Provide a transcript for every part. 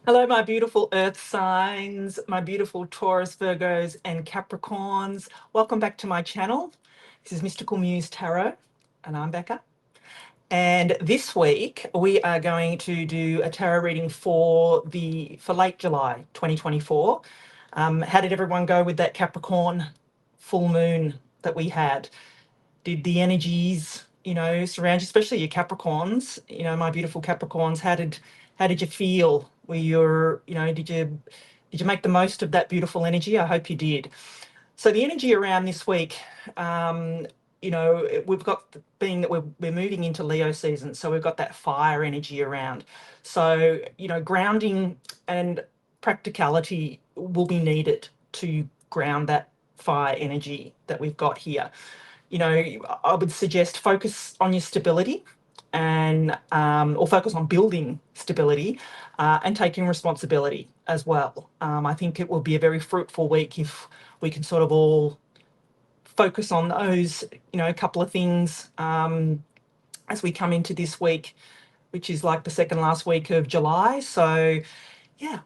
Hello, my beautiful earth signs, my beautiful Taurus, Virgos, and Capricorns. Welcome back to my channel. This is Mystical Muse Tarot, and I'm Becca. And this week we are going to do a tarot reading for late July 2024. How did everyone go with that Capricorn full moon that we had? Did the energies, surround you, especially your Capricorns, my beautiful Capricorns, how did you feel? Were you, did you make the most of that beautiful energy? I hope you did. So the energy around this week, we've got, being that we're moving into Leo season, so we've got that fire energy around. So, grounding and practicality will be needed to ground that fire energy that we've got here. I would suggest focus on your stability and or focus on building stability and taking responsibility as well. I think it will be a very fruitful week if we can sort of all focus on those, couple of things as we come into this week, which is like the second last week of July. So, yeah,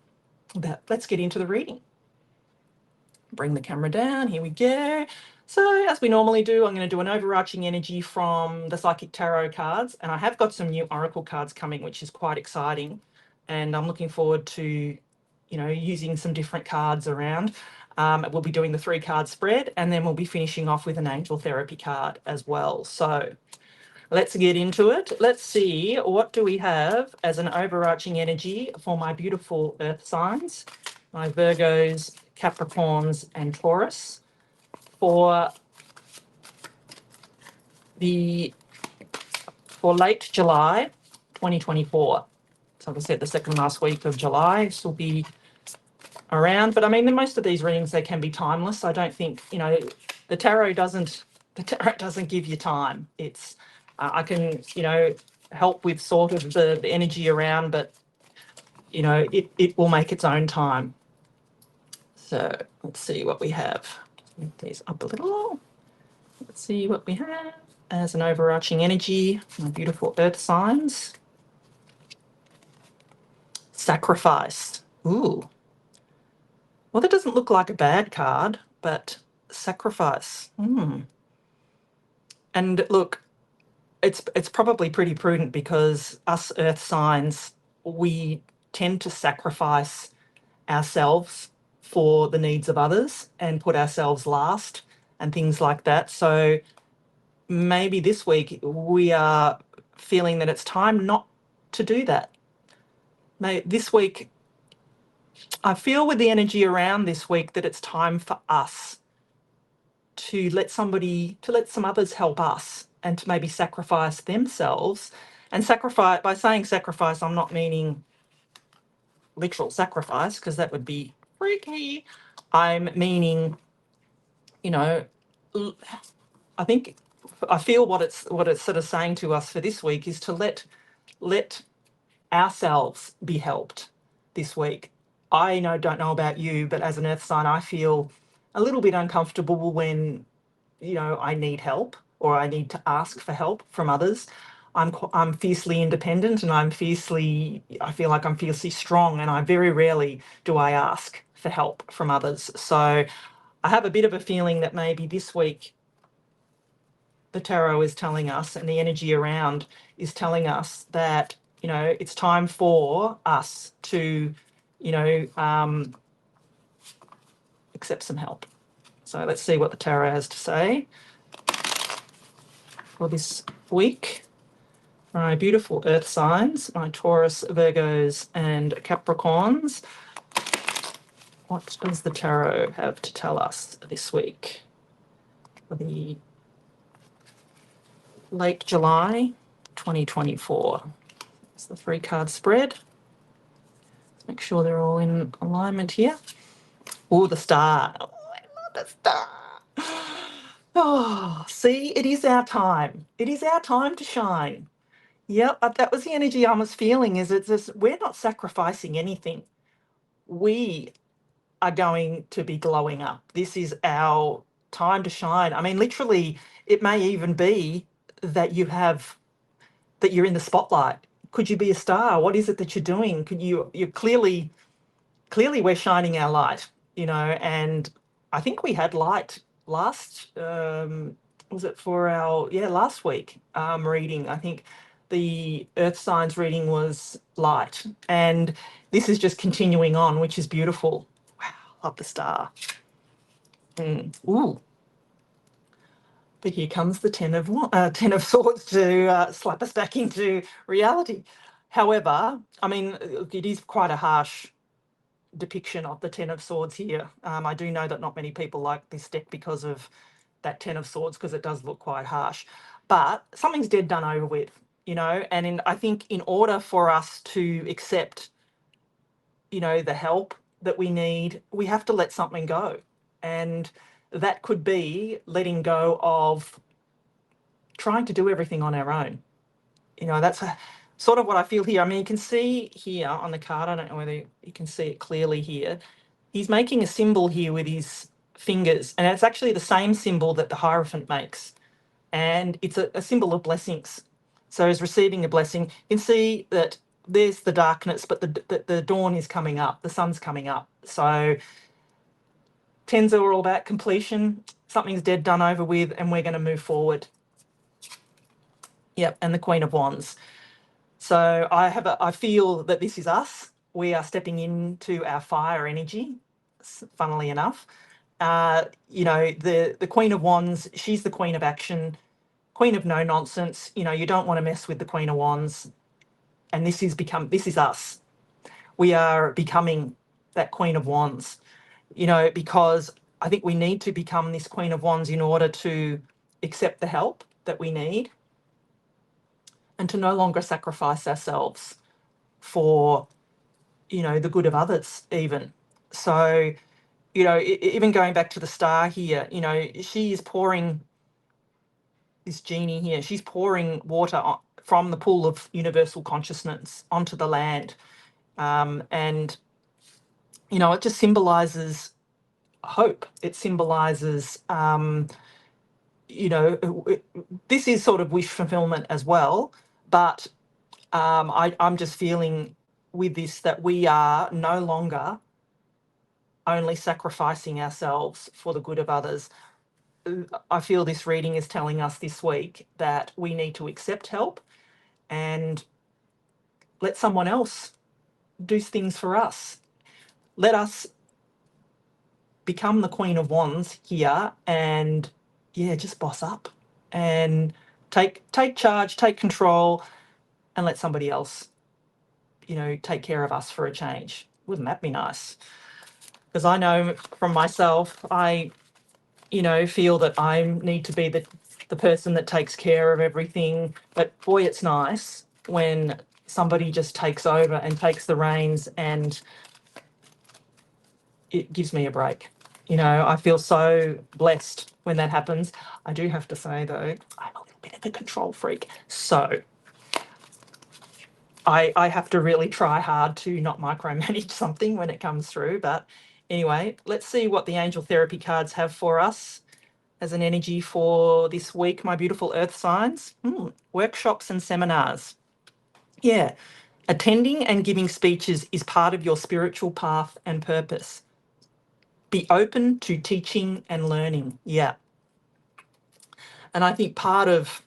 let's get into the reading. Bring the camera down. Here we go. So, as we normally do, I'm going to do an overarching energy from the Psychic Tarot cards. And I have got some new Oracle cards coming, which is quite exciting. And I'm looking forward to, using some different cards around. We'll be doing the 3-card spread, and then we'll be finishing off with an angel therapy card as well. So, let's get into it. Let's see, what do we have as an overarching energy for my beautiful earth signs, my Virgos, Capricorns, and Taurus for late July 2024. So, like I said, the second last week of July. This will be around, but I mean, most of these readings, they can be timeless. I don't think, the tarot doesn't give you time. It's I can, help with sort of the energy around, but it will make its own time. So let's see what we have. Move these up a little. Let's see what we have as an overarching energy. My beautiful earth signs. Sacrifice. Ooh. Well, that doesn't look like a bad card, but sacrifice. And look, it's probably pretty prudent because us earth signs, we tend to sacrifice ourselves for the needs of others and put ourselves last and things like that. So maybe this week we are feeling that it's time not to do that. This week, I feel with the energy around this week that it's time for us to let some others help us and to maybe sacrifice themselves. And sacrifice, by saying sacrifice, I'm not meaning literal sacrifice, because that would be freaky. I'm meaning, I feel what it's sort of saying to us for this week is to let ourselves be helped this week. I don't know about you, but as an earth sign, I feel a little bit uncomfortable when, I need help or I need to ask for help from others. I'm fiercely independent, and I feel like I'm fiercely strong, and I very rarely do I ask for help from others. So I have a bit of a feeling that maybe this week the tarot is telling us, and the energy around is telling us that, it's time for us to, accept some help. So let's see what the tarot has to say for this week. My beautiful earth signs, my Taurus, Virgos, and Capricorns. What does the tarot have to tell us this week for the late July 2024? It's the 3-card spread. Let's make sure they're all in alignment here. Oh, the star. Oh, I love the star. Oh, see, it is our time. It is our time to shine. Yep, that was the energy I was feeling. We're not sacrificing anything. We are going to be glowing up. This is our time to shine. I mean, literally, it may even be that you're in the spotlight could you be a star? What is it that you're doing? You're clearly we're shining our light, and I think we had light last, was it for our, yeah, last week reading. I think the earth signs reading was light, and this is just continuing on, which is beautiful. Wow, love the star. Ooh, but here comes the ten of swords to slap us back into reality. However, I mean, it is quite a harsh depiction of the Ten of Swords here. I do know that not many people like this deck because of that Ten of Swords, because it does look quite harsh. But something's dead done over with, and I think in order for us to accept, the help that we need, we have to let something go. And that could be letting go of trying to do everything on our own. That's sort of what I feel here. I mean, you can see here on the card, I don't know whether you can see it clearly here. He's making a symbol here with his fingers, and it's actually the same symbol that the Hierophant makes. And it's a symbol of blessings. So he's receiving a blessing. You can see that there's the darkness, but the dawn is coming up, the sun's coming up. So tens are all about completion. Something's dead, done over with, and we're going to move forward. Yep, and the Queen of Wands. So I feel that this is us. We are stepping into our fire energy, funnily enough. The Queen of Wands, she's the queen of action, queen of no nonsense. You don't want to mess with the Queen of Wands. And this is us. We are becoming that Queen of Wands, because I think we need to become this Queen of Wands in order to accept the help that we need and to no longer sacrifice ourselves for, the good of others even. So, even going back to the star here, she is pouring, this genie here, she's pouring water from the pool of universal consciousness onto the land. And, it just symbolizes hope. It symbolizes, this is sort of wish fulfillment as well. But I'm just feeling with this that we are no longer only sacrificing ourselves for the good of others. I feel this reading is telling us this week that we need to accept help and let someone else do things for us. Let us become the Queen of Wands here and, yeah, just boss up and take charge, take control, and let somebody else, take care of us for a change. Wouldn't that be nice? Because I know from myself, I, feel that I need to be the person that takes care of everything. But boy, it's nice when somebody just takes over and takes the reins, and it gives me a break. I feel so blessed when that happens. I do have to say, though, I'm a little bit of a control freak. So I have to really try hard to not micromanage something when it comes through. But anyway, let's see what the angel therapy cards have for us as an energy for this week, my beautiful earth signs. Workshops and seminars. Yeah. Attending and giving speeches is part of your spiritual path and purpose. Be open to teaching and learning. Yeah. And I think part of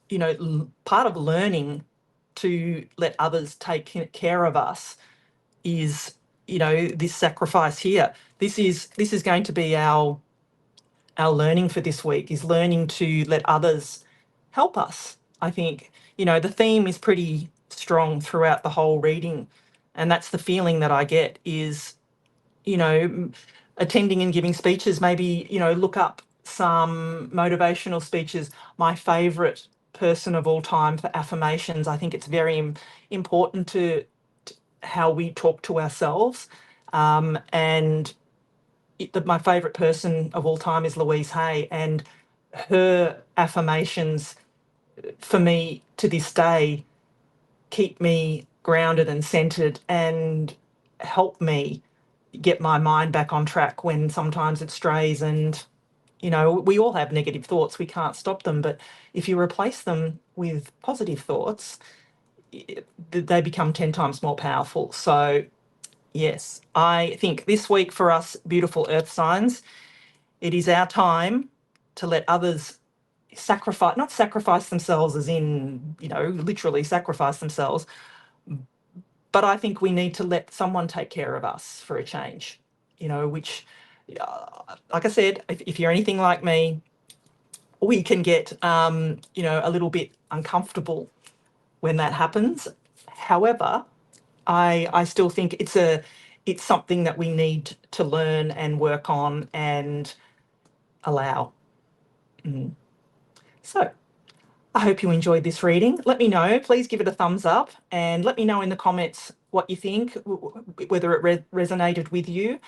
learning to let others take care of us is, this sacrifice here. This is going to be our learning for this week, is learning to let others help us. I think, the theme is pretty strong throughout the whole reading, and that's the feeling that I get is, attending and giving speeches, maybe, look up some motivational speeches. My favourite person of all time for affirmations, I think it's very important to how we talk to ourselves. And my favourite person of all time is Louise Hay, and her affirmations for me to this day keep me grounded and centered and help me get my mind back on track when sometimes it strays. And You know, we all have negative thoughts, we can't stop them, but if you replace them with positive thoughts, they become 10 times more powerful. So, yes, I think this week for us, beautiful earth signs, it is our time to let others sacrifice, not sacrifice themselves as in, you know, literally sacrifice themselves, but I think we need to let someone take care of us for a change, you know, which, like I said, if you're anything like me, we can get, you know, a little bit uncomfortable when that happens. However, I still think it's something that we need to learn and work on and allow. So I hope you enjoyed this reading. Let me know. Please give it a thumbs up and let me know in the comments what you think, whether it resonated with you.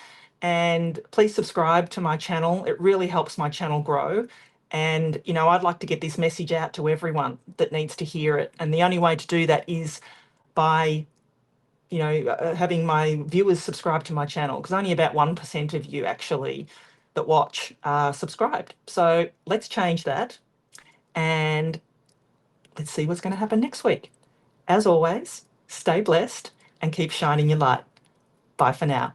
And please subscribe to my channel. It really helps my channel grow. And, you know, I'd like to get this message out to everyone that needs to hear it. And the only way to do that is by, you know, having my viewers subscribe to my channel, because only about 1% of you actually that watch are subscribed. So let's change that. And let's see what's going to happen next week. As always, stay blessed and keep shining your light. Bye for now.